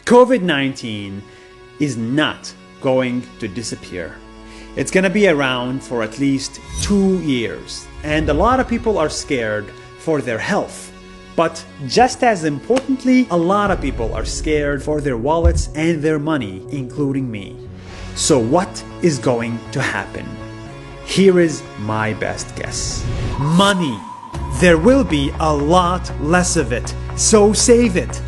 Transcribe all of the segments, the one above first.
COVID-19 is not going to disappear. It's going to be around for at least 2 years, and a lot of people are scared for their health. But just as importantly, a lot of people are scared for their wallets and their money, including me. So what is going to happen? Here is my best guess. Money. There will be a lot less of it, so save it.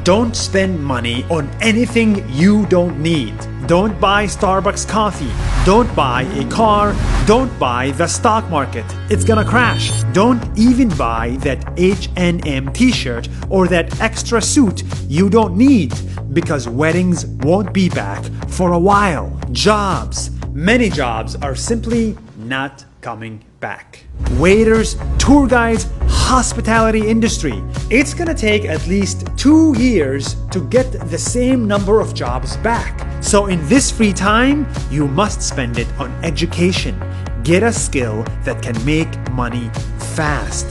Don't spend money on anything you don't need. Don't buy Starbucks coffee. Don't buy a car. Don't buy the stock market. It's gonna crash. Don't even buy that H&M t-shirt or that extra suit you don't need, because weddings won't be back for a while. Jobs. Many jobs are simply not coming back. Waiters, tour guides, hospitality industry. It's gonna take at least 2 years to get the same number of jobs back. So in this free time, you must spend it on education. Get a skill that can make money fast.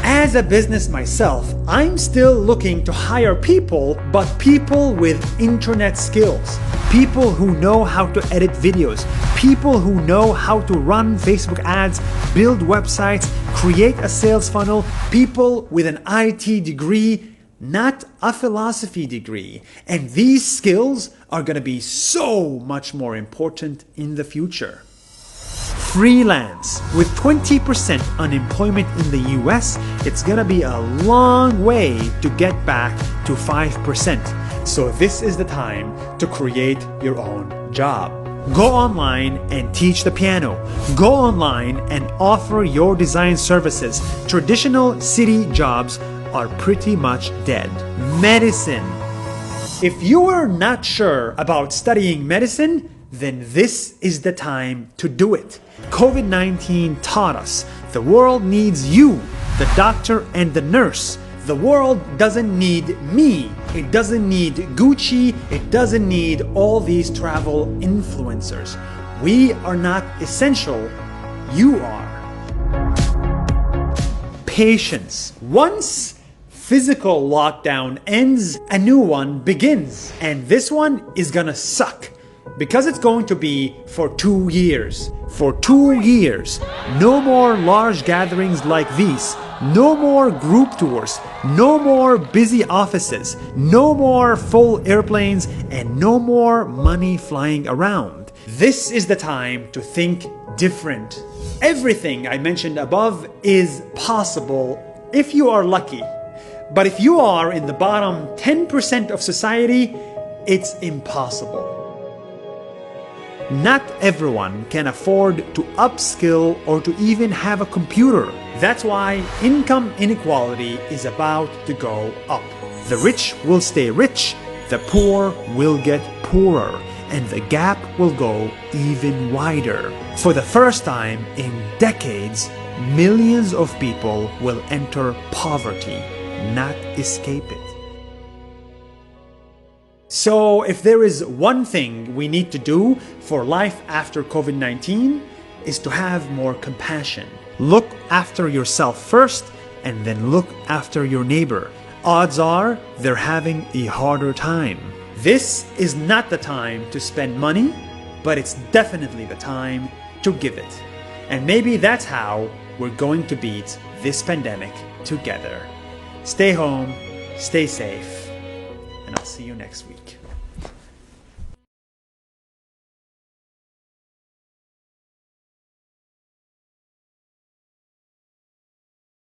As a business myself, I'm still looking to hire people, but people with internet skills. People who know how to edit videos. People who know how to run Facebook ads, build websites, create a sales funnel. People with an IT degree, not a philosophy degree. And these skills are going to be so much more important in the future. Freelance. With 20% unemployment in the US, it's gonna be a long way to get back to 5%. So this is the time to create your own job. Go online and teach the piano. Go online and offer your design services. Traditional city jobs are pretty much dead. Medicine. If you are not sure about studying medicine, then this is the time to do it. COVID-19 taught us the world needs you, the doctor and the nurse. The world doesn't need me. It doesn't need Gucci. It doesn't need all these travel influencers. We are not essential. You are. Patience. Once physical lockdown ends, a new one begins. And this one is gonna suck, because it's going to be for 2 years. For 2 years, no more large gatherings like these, no more group tours, no more busy offices, no more full airplanes, and no more money flying around. This is the time to think different. Everything I mentioned above is possible if you are lucky. But if you are in the bottom 10% of society, it's impossible. Not everyone can afford to upskill or to even have a computer. That's why income inequality is about to go up. The rich will stay rich, the poor will get poorer, and the gap will go even wider. For the first time in decades, millions of people will enter poverty, not escape it. So if there is one thing we need to do for life after COVID-19, is to have more compassion. Look after yourself first, and then look after your neighbor. Odds are they're having a harder time. This is not the time to spend money, but it's definitely the time to give it. And maybe that's how we're going to beat this pandemic together. Stay home, stay safe, and I'll see you next week.